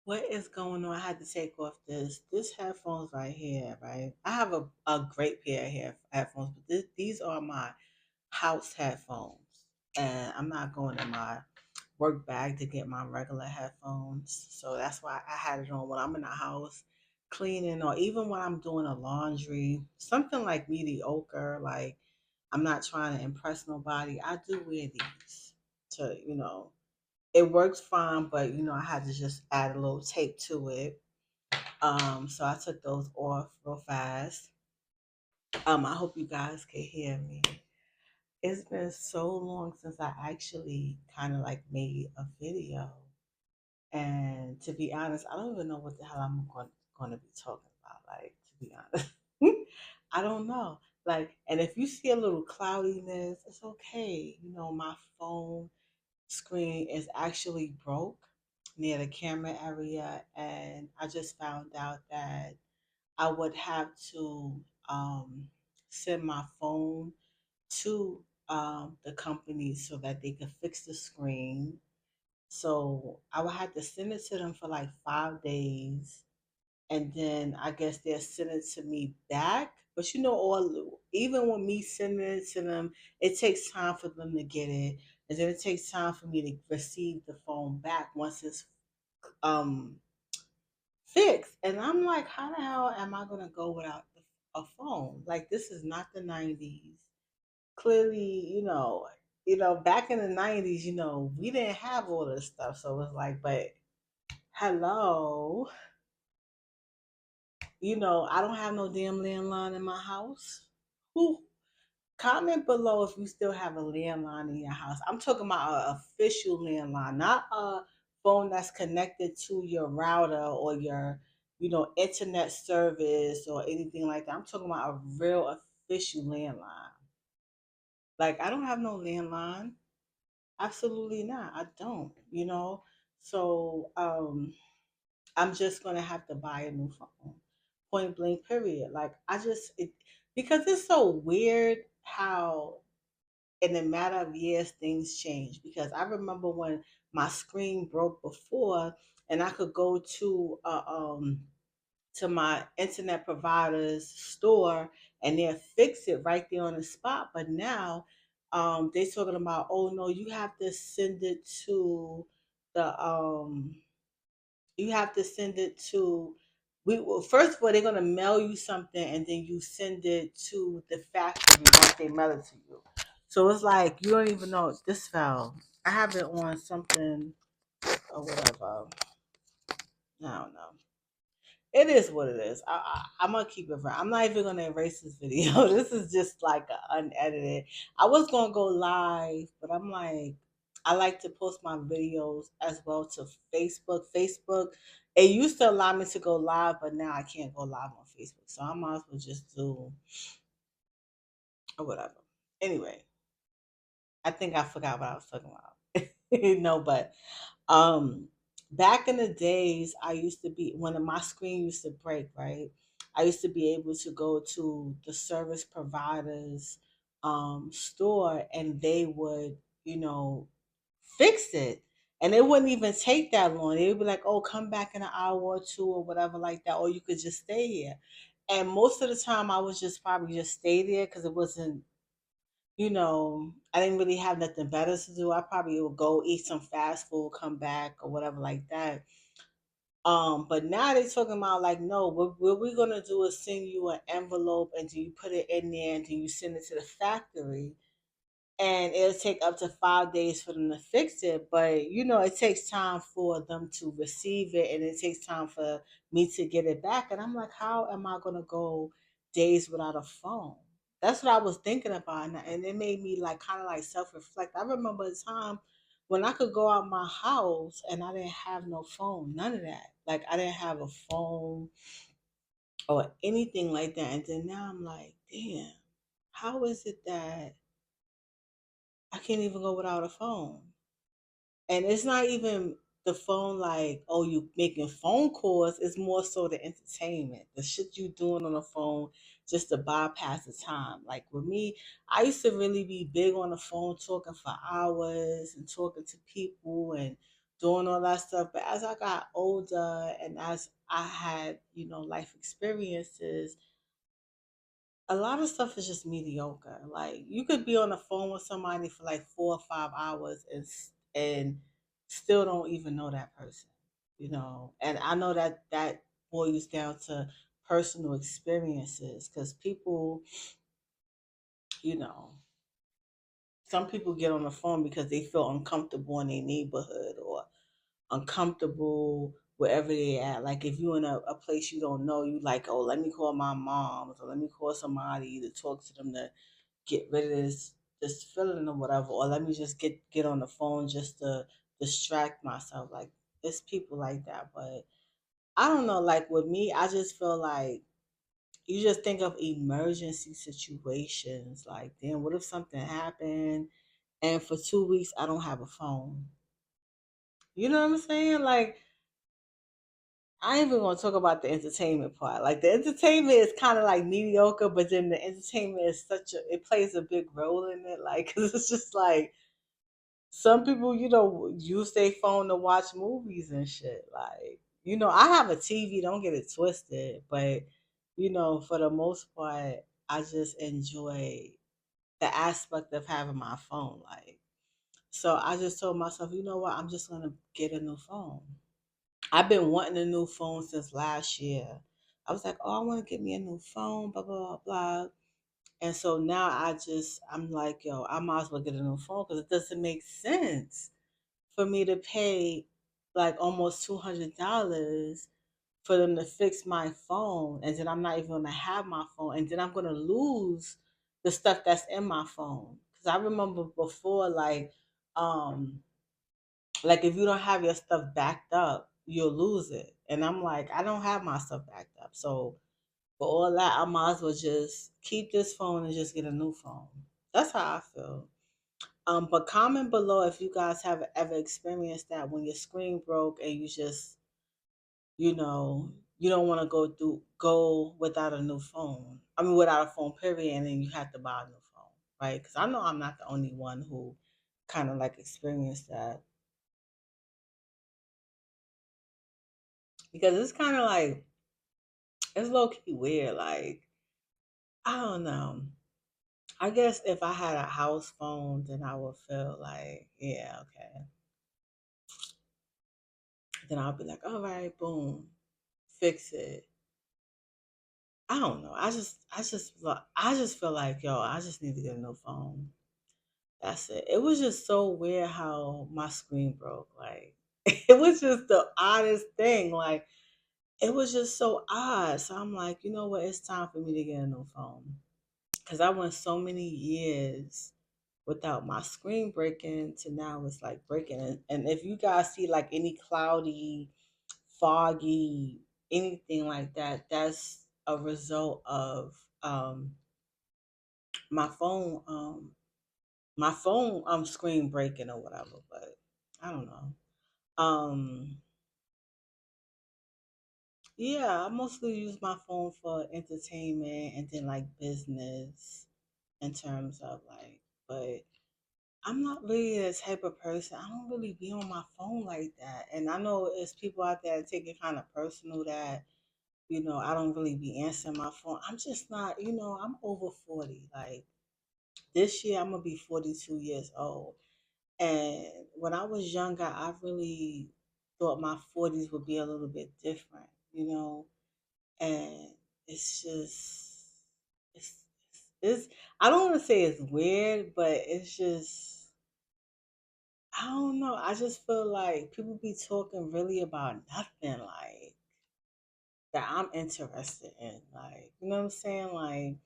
What is going on? I had to take off this headphones right here, right? I have a great pair of headphones, but these are my house headphones. And I'm not going in my work bag to get my regular headphones. So that's why I had it on when I'm in the house cleaning, or even when I'm doing a laundry, something like mediocre, like I'm not trying to impress nobody. I do wear these to, it works fine, but I had to just add a little tape to it. So I took those off real fast. I hope you guys can hear me. It's been so long since I actually kind of like made a video, and to be honest, I don't even know what the hell I'm going to be talking about. Like, to be honest, I don't know. Like, and if you see a little cloudiness, it's okay. My phone screen is actually broke near the camera area, and I just found out that I would have to send my phone to the company so that they could fix the screen. So I would have to send it to them for like 5 days, and then I guess they'll send it to me back. But all even with me sending it to them, it takes time for them to get it, and then it takes time for me to receive the phone back once it's um fixed. And I'm like, how the hell am I gonna go without a phone? Like, this is not the '90s. Clearly, back in the '90s, we didn't have all this stuff, so it's like, but hello. I don't have no damn landline in my house. Who Comment below if you still have a landline in your house. I'm talking about an official landline, not a phone that's connected to your router or your, internet service or anything like that. I'm talking about a real official landline. Like, I don't have no landline. Absolutely not. I don't, So I'm just gonna have to buy a new phone. Point blank period. Like, because it's so weird how in a matter of years things change. Because I remember when my screen broke before, and I could go to my internet provider's store and they'll fix it right there on the spot. But now they're talking about, oh no, you have to send it to the you have to send it to well, first of all, they're gonna mail you something and then you send it to the factory once they mail it to you. So it's like you don't even know this fell. I have it on something or whatever. I don't know. It is what it is. I'm gonna keep it real. I'm not even gonna erase this video. This is just like unedited. I was gonna go live, but I'm like, I like to post my videos as well to Facebook. Facebook, it used to allow me to go live, but now I can't go live on Facebook. So I might as well just do or whatever. Anyway, I think I forgot what I was talking about. No, but um, back in the days, I used to be when my screen used to break, right? I used to be able to go to the service providers store, and they would, fix it. And it wouldn't even take that long. They would be like, "Oh, come back in an hour or two or whatever like that, or you could just stay here." And most of the time, I was just probably just stay there because it wasn't, I didn't really have nothing better to do. I probably would go eat some fast food, come back or whatever like that. But now they're talking about like, no, what we're gonna do is send you an envelope and then you put it in there and then you send it to the factory, and it'll take up to 5 days for them to fix it. But it takes time for them to receive it, and it takes time for me to get it back. And I'm like, how am I gonna go days without a phone? That's what I was thinking about, and it made me like kind of like self reflect. I remember a time when I could go out my house and I didn't have no phone, none of that. Like, I didn't have a phone or anything like that. And then now I'm like, damn, how is it that I can't even go without a phone? And it's not even the phone like, oh, you making phone calls. It's more so the entertainment, the shit you doing on the phone just to bypass the time. Like with me, I used to really be big on the phone talking for hours and talking to people and doing all that stuff. But as I got older and as I had, life experiences, a lot of stuff is just mediocre. Like you could be on the phone with somebody for like 4 or 5 hours and still don't even know that person, And I know that that boils down to personal experiences because people, you know, some people get on the phone because they feel uncomfortable in their neighborhood or uncomfortable wherever they at. Like if you're in a place you don't know, you like, oh, let me call my mom or let me call somebody to talk to them to get rid of this feeling or whatever, or let me just get on the phone just to distract myself. Like it's people like that, but I don't know. Like with me, I just feel like you just think of emergency situations. Like, then what if something happened and for 2 weeks I don't have a phone? You know what I'm saying? Like I ain't even gonna talk about the entertainment part. Like the entertainment is kind of like mediocre, but then the entertainment is it plays a big role in it. Like, cause it's just like some people, use their phone to watch movies and shit. Like, I have a TV. Don't get it twisted, but for the most part, I just enjoy the aspect of having my phone. Like, so I just told myself, you know what? I'm just gonna get a new phone. I've been wanting a new phone since last year. I was like, oh, I want to get me a new phone, blah, blah, blah, blah. And so now I'm like, yo, I might as well get a new phone because it doesn't make sense for me to pay like almost $200 for them to fix my phone. And then I'm not even going to have my phone. And then I'm going to lose the stuff that's in my phone. Because I remember before, um, like if you don't have your stuff backed up, you'll lose it. And I'm like, I don't have my stuff backed up. So for all that, I might as well just keep this phone and just get a new phone. That's how I feel. But comment below if you guys have ever experienced that when your screen broke and you just, you don't want to go without a new phone. I mean, without a phone, period, and then you have to buy a new phone, right? Because I know I'm not the only one who kind of like experienced that. Because it's kind of like it's low key weird. Like I don't know. I guess if I had a house phone, then I would feel like, yeah, okay. Then I'll be like, all right, boom, fix it. I don't know. I just feel like, yo, I just need to get a new phone. That's it. It was just so weird how my screen broke. Like, it was just the oddest thing. Like, it was just so odd. So I'm like, you know what? It's time for me to get a new phone. Because I went so many years without my screen breaking to now it's like breaking. And if you guys see like any cloudy, foggy, anything like that, that's a result of my phone screen breaking or whatever. But I don't know. Um yeah, I mostly use my phone for entertainment and then like business in terms of like, but I'm not really the type of person. I don't really be on my phone like that. And I know there's people out there that take it kind of personal that, I don't really be answering my phone. I'm just not, I'm over 40. Like this year, I'm going to be 42 years old. And when I was younger, I really thought my 40s would be a little bit different. And it's just, it's I don't want to say it's weird, but it's just, I don't know. I just feel like people be talking really about nothing like that I'm interested in. Like, you know what I'm saying? Like,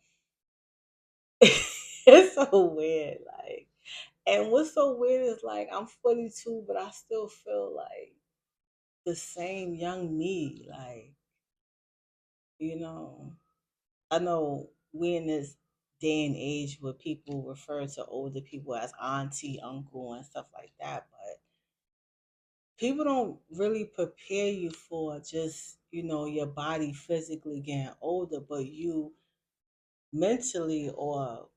it's so weird. Like, and what's so weird is like I'm 42, but I still feel like the same young me. Like, you know, I know we in this day and age where people refer to older people as auntie, uncle, and stuff like that, but people don't really prepare you for just your body physically getting older, but you mentally or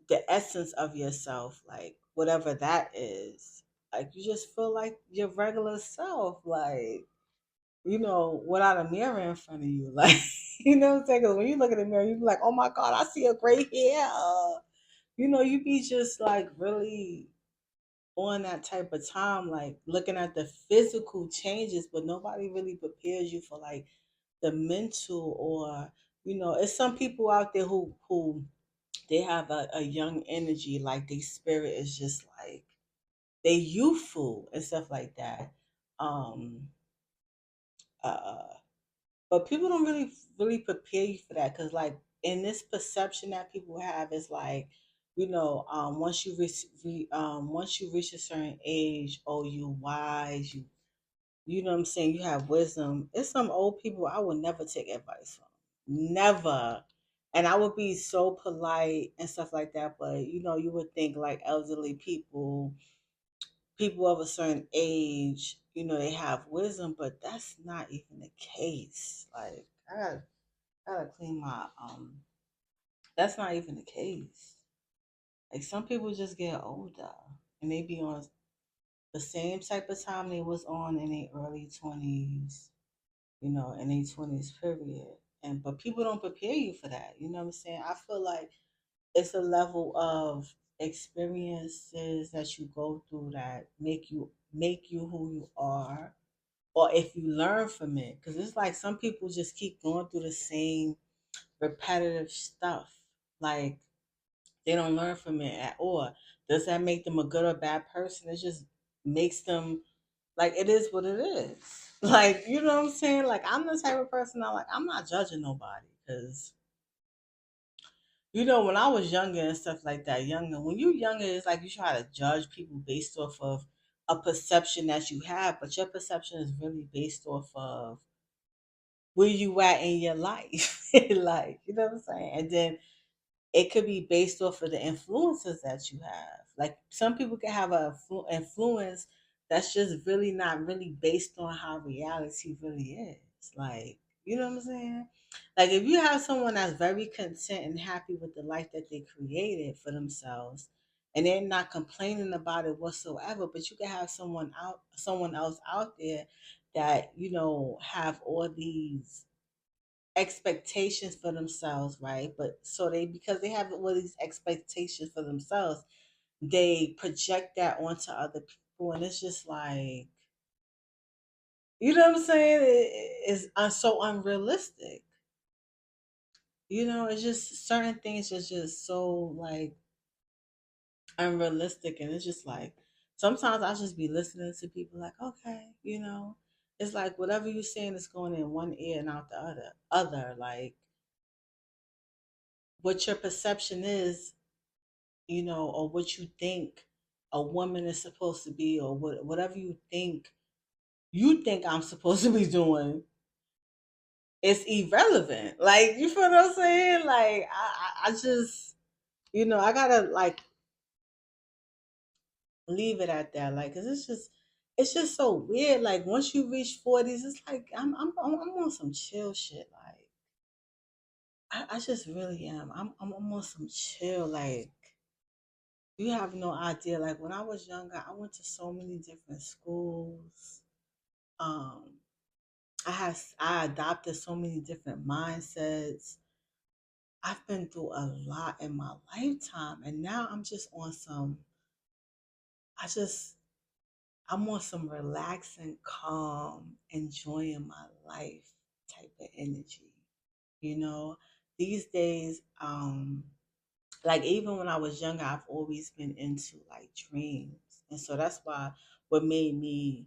the essence of yourself, like whatever that is, Like you just feel like your regular self, like, without a mirror in front of you. Like, you know what I'm saying? 'Cause when you look in the mirror, you be like, oh my God, I see a gray hair. You be just like really on that type of time, like looking at the physical changes, but nobody really prepares you for like the mental, or it's some people out there who they have a young energy, like their spirit is just like they youthful and stuff like that. Um uh but people don't really prepare you for that, because like in this perception that people have is like, once you reach a certain age, oh, you wise, you know what I'm saying, you have wisdom. It's some old people I would never take advice from. Never. And I would be so polite and stuff like that, but you would think like elderly people of a certain age, they have wisdom, but that's not even the case. Like I gotta clean my that's not even the case. Like some people just get older and they be on the same type of time they was on in their early 20s, in their 20s period. And but people don't prepare you for that. You know what I'm saying? I feel like it's a level of experiences that you go through that make you who you are, or if you learn from it, because it's like some people just keep going through the same repetitive stuff, like they don't learn from it at all. Does that make them a good or bad person? It just makes them, like, it is what it is. Like, you know what I'm saying? Like, I'm the type of person I'm not judging nobody, because when I was younger and stuff like that, when you younger, it's like you try to judge people based off of a perception that you have, but your perception is really based off of where you at in your life. Like, you know what I'm saying? And then it could be based off of the influences that you have. Like some people can have a influence that's just really not really based on how reality really is. Like, you know what I'm saying? Like if you have someone that's very content and happy with the life that they created for themselves, and they're not complaining about it whatsoever, but you can have someone else out there that have all these expectations for themselves, right? But so because they have all these expectations for themselves, they project that onto other people, and it's just like, you know what I'm saying? It's so unrealistic. It's just certain things are just so like unrealistic, and it's just like sometimes I just be listening to people like, okay, it's like whatever you're saying is going in one ear and out the other. Like what your perception is, or what you think a woman is supposed to be, or whatever you think I'm supposed to be doing, it's irrelevant. Like you feel what I'm saying? Like I just I gotta like leave it at that. Like, cause it's just so weird. Like once you reach 40s, it's like I'm on some chill shit. Like I just really am. I'm on some chill. Like you have no idea. Like when I was younger, I went to so many different schools. Um, I adopted so many different mindsets. I've been through a lot in my lifetime, and now I'm just on some. I just I'm on some relaxing, calm, enjoying my life type of energy. You know, these days, like even when I was younger, I've always been into like dreams, and so that's why what made me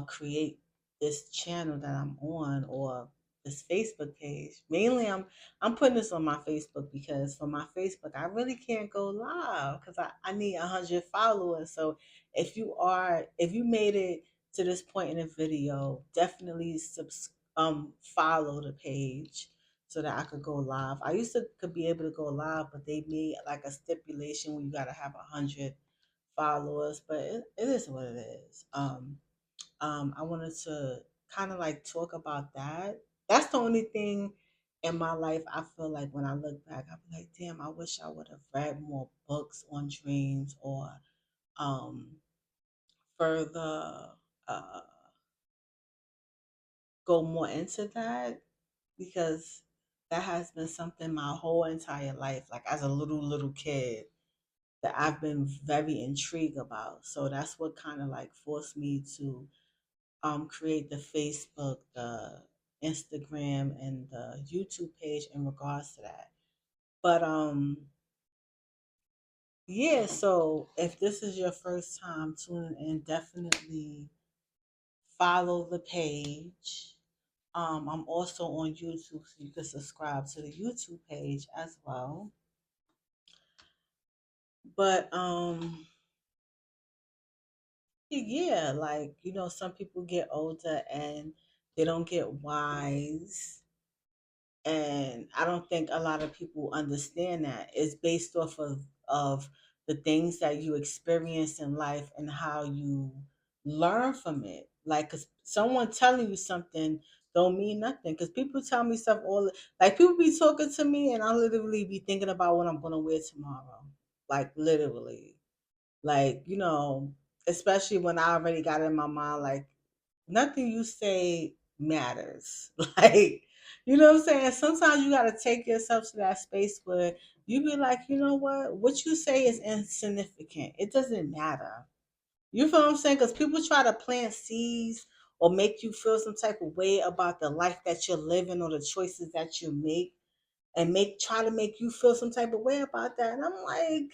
create this channel that I'm on, or this Facebook page. Mainly, I'm putting this on my Facebook because for my Facebook, I really can't go live because I need 100 followers. So if you made it to this point in the video, definitely follow the page so that I could go live. I used to could be able to go live, but they made like a stipulation where you gotta have 100 followers. But it is what it is. I wanted to kind of like talk about that. That's the only thing in my life I feel like when I look back, I'll be like, damn, I wish I would have read more books on dreams, or um further uh, go more into that because that has been something my whole entire life, like as a little kid, that I've been very intrigued about. So that's what kind of like forced me to create the Facebook, the Instagram, and the YouTube page in regards to that. But yeah, so if this is your first time tuning in, definitely follow the page. I'm also on YouTube, so you can subscribe to the YouTube page as well. But yeah, like some people get older and they don't get wise, and I don't think a lot of people understand that. It's based off of the things that you experience in life and how you learn from it. Like, cause someone telling you something don't mean nothing. Cause people tell me stuff like people be talking to me, and I literally be thinking about what I'm gonna wear tomorrow. Like literally, like especially when I already got in my mind, like nothing you say matters. Like, you know what I'm saying? Sometimes you gotta take yourself to that space where you be like, you know what you say is insignificant. It doesn't matter. You feel what I'm saying? Because people try to plant seeds or make you feel some type of way about the life that you're living or the choices that you make, and make try to make you feel some type of way about that. And I'm like,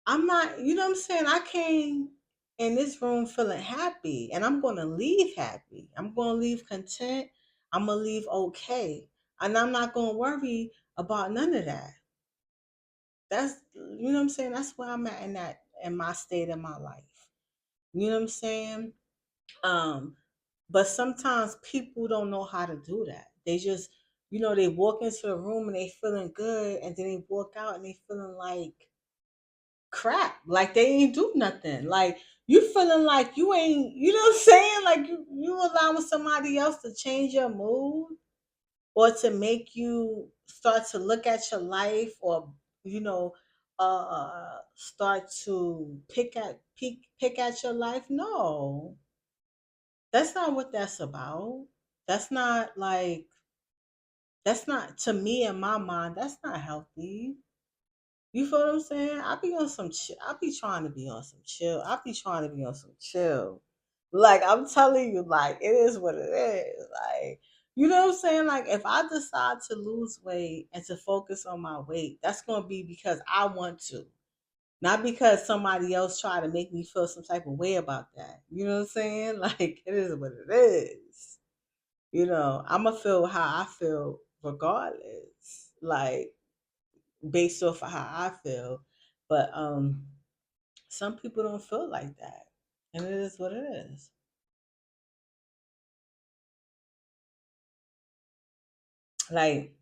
I'm not, you know what I'm saying? I came in this room feeling happy, and I'm going to leave happy. I'm going to leave content. I'm going to leave okay. And I'm not going to worry about none of that. That's, you know what I'm saying? That's where I'm at in my state of my life. You know what I'm saying? Um, but sometimes people don't know how to do that. They just, they walk into a room and they feeling good, and then they walk out and they feeling like crap. Like they ain't do nothing. Like you feeling like you ain't, you know what I'm saying? Like you allowing somebody else to change your mood or to make you start to look at your life, or you know, start to pick at your life. No, that's not what that's about. That's not like that's not, to me in my mind, that's not healthy. You feel what I'm saying? I be on some chill. I be trying to be on some chill. I be trying to be on some chill. Like I'm telling you, like it is what it is. Like, you know what I'm saying? Like if I decide to lose weight and to focus on my weight, that's gonna be because I want to. Not because somebody else try to make me feel some type of way about that. You know what I'm saying? Like it is what it is. I'ma feel how I feel regardless. Like based off of how I feel. But some people don't feel like that. And it is what it is. Like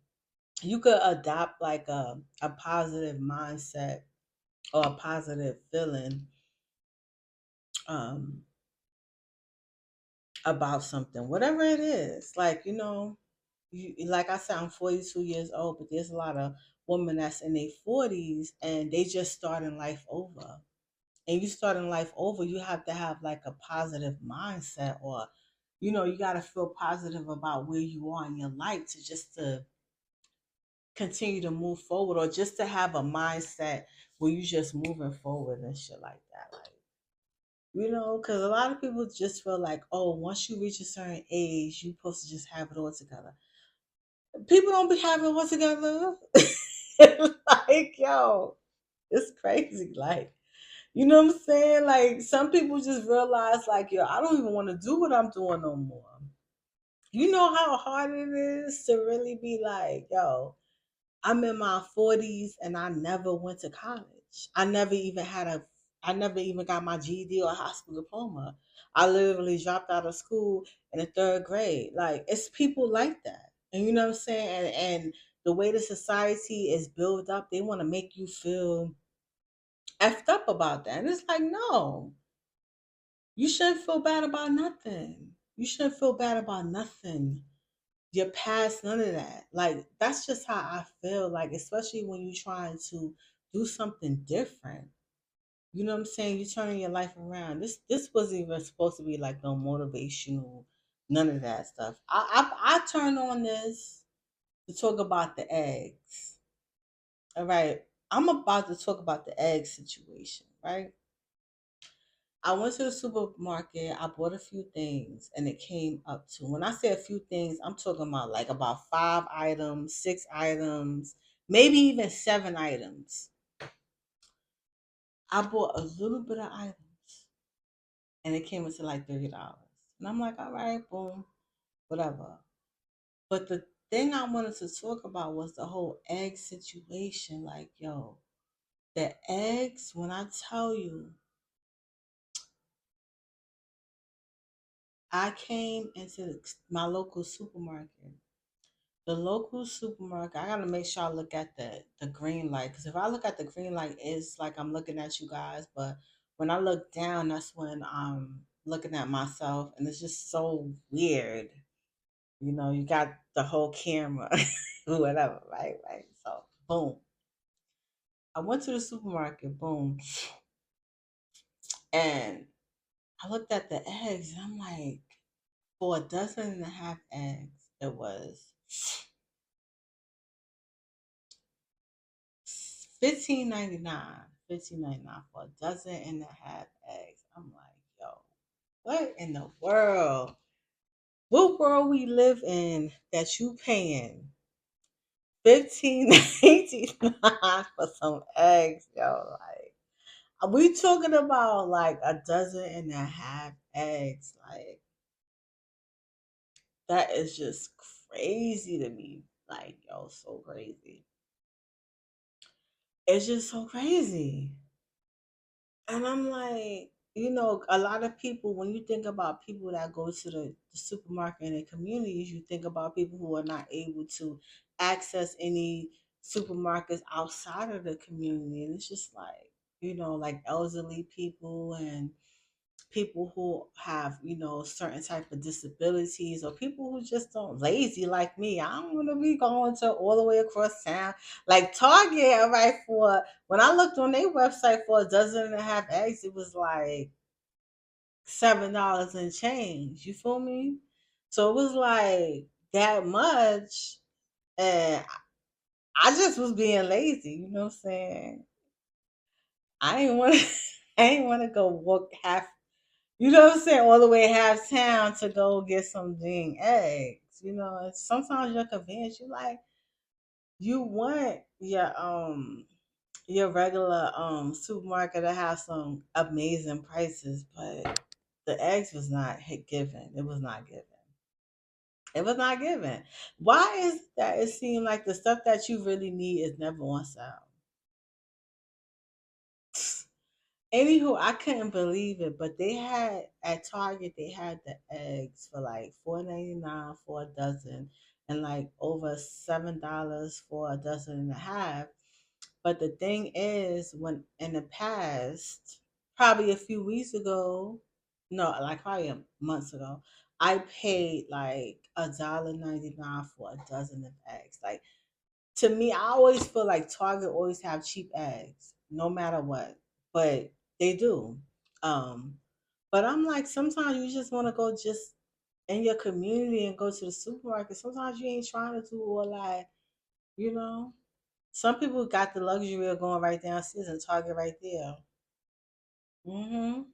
you could adopt like a positive mindset or a positive feeling um about something, whatever it is. Like, like I said, I'm 42 years old, but there's a lot of women that's in their 40s and they just starting life over. And you starting life over, you have to have like a positive mindset, or you got to feel positive about where you are in your life to just to continue to move forward, or just to have a mindset where you just moving forward and shit like that. Like, because a lot of people just feel like, oh, once you reach a certain age, you supposed to just have it all together. People don't be having it all together. Like, yo, it's crazy. Like, you know what I'm saying? Like some people just realize, like, yo, I don't even want to do what I'm doing no more. You know how hard it is to really be like, yo, I'm in my 40s and I never went to college. I never even I never even got my GED or high school diploma. I literally dropped out of school in the third grade. Like it's people like that. And you know what I'm saying? And the way the society is built up, they want to make you feel effed up about that. And it's like, no, you shouldn't feel bad about nothing. You shouldn't feel bad about nothing. You're past none of that. Like that's just how I feel. Like especially when you're trying to do something different. You know what I'm saying? You're turning your life around. This wasn't even supposed to be like no motivational, none of that stuff. I turned on this to talk about the eggs. All right. I'm about to talk about the egg situation, right? I went to the supermarket, I bought a few things, and it came up to, when I say a few things, I'm talking about like about 5 items, 6 items, maybe even 7 items. I bought a little bit of items and it came into like $30. And I'm like, all right, boom, whatever. But the thing I wanted to talk about was the whole egg situation. Like, yo, the eggs, when I tell you, I came into my local supermarket. The local supermarket, I gotta make sure I look at the green light. Because if I look at the green light, it's like I'm looking at you guys. But when I look down, that's when I'm looking at myself. And it's just so weird. You know, you got the whole camera, whatever, right? Right. So, boom. I went to the supermarket, boom. And I looked at the eggs and I'm like, for a dozen and a half eggs, it was 15.99. 15.99 for a dozen and a half eggs. I'm like, yo, what in the world? What world we live in that you paying 15.99 for some eggs, yo? Like, are we talking about like a dozen and a half eggs? Like, that is just crazy to me. Like, yo, so crazy. It's just so crazy. And I'm like, a lot of people, when you think about people that go to the supermarket in the communities, you think about people who are not able to access any supermarkets outside of the community. And it's just like, like elderly people and people who have certain type of disabilities, or people who just don't, lazy like me. I don't want to be going to all the way across town like Target. Right, for when I looked on their website for a dozen and a half eggs, it was like $7 and change. You feel me? So it was like that much, and I just was being lazy. You know what I'm saying? I ain't want to. I ain't want to go walk half. You know what I'm saying? All the way half town to go get some dang eggs. Sometimes you're convinced, you want your regular supermarket to have some amazing prices, but the eggs was not hit given. It was not given. It was not given. Why is that? It seemed like the stuff that you really need is never on sale. Anywho, I couldn't believe it, but they had at Target, they had the eggs for like $4.99 for a dozen, and like over $7 for a dozen and a half. But the thing is, when in the past, probably a few weeks ago, no, like probably months ago, I paid like $1.99 for a dozen of eggs. Like, to me, I always feel like Target always have cheap eggs, no matter what. But they do. Um, but I'm like, sometimes you just want to go just in your community and go to the supermarket. Sometimes you ain't trying to do all that, you know. Some people got the luxury of going right downstairs and Target right there. And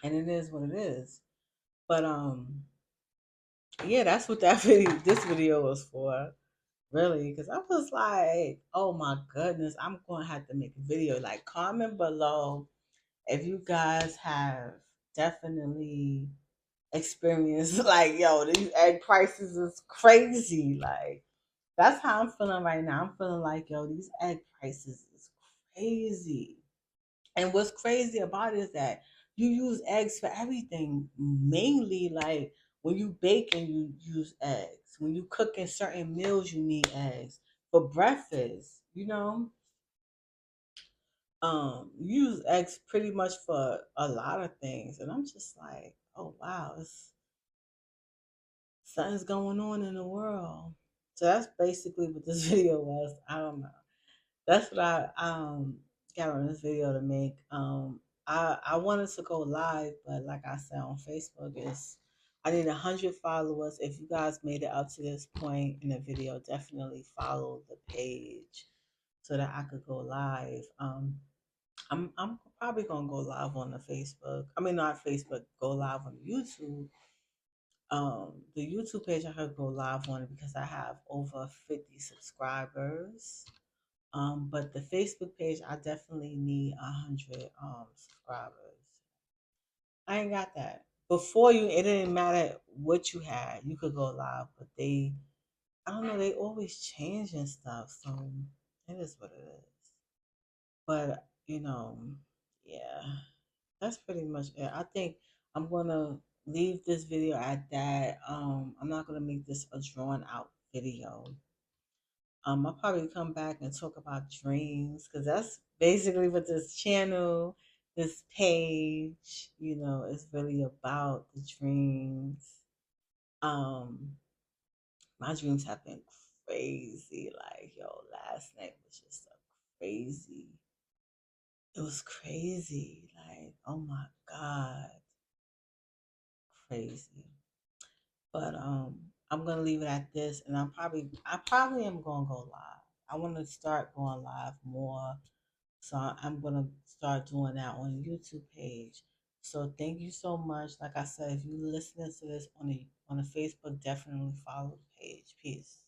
it is what it is. But yeah, that's what that this video was for. Really, because I was like, oh my goodness, I'm going to have to make a video. Like, comment below if you guys have definitely experienced, like, yo, these egg prices is crazy. Like, that's how I'm feeling right now. I'm feeling like, yo, these egg prices is crazy. And what's crazy about it is that you use eggs for everything. Mainly, like when you baking, you use eggs. When you cooking certain meals, you need eggs. For breakfast, you use eggs pretty much for a lot of things. And I'm just like, oh wow, something's going on in the world. So that's basically what this video was. I don't know. That's what I got on this video to make. I wanted to go live, but like I said on Facebook, is I need 100 followers. If you guys made it up to this point in the video, definitely follow the page so that I could go live. I'm probably gonna go live on the Facebook. I mean, not Facebook. Go live on YouTube. The YouTube page I could go live on it because I have over 50 subscribers. But the Facebook page, I definitely need 100 subscribers. I ain't got that. Before you, it didn't matter what you had, you could go live. But I don't know, they always changing stuff, so it is what it is. But yeah, that's pretty much it. I think I'm gonna leave this video at that. I'm not gonna make this a drawn out video. I'll probably come back and talk about dreams because that's basically what this channel, this page, is really about the dreams. Um, my dreams have been crazy. Like, yo, last night was just a crazy. It was crazy. Like, oh my God, crazy. But I'm gonna leave it at this, and I probably am gonna go live. I want to start going live more, so I'm gonna start doing that on the YouTube page. So thank you so much. Like I said, if you're listening to this on the Facebook, definitely follow the page. Peace.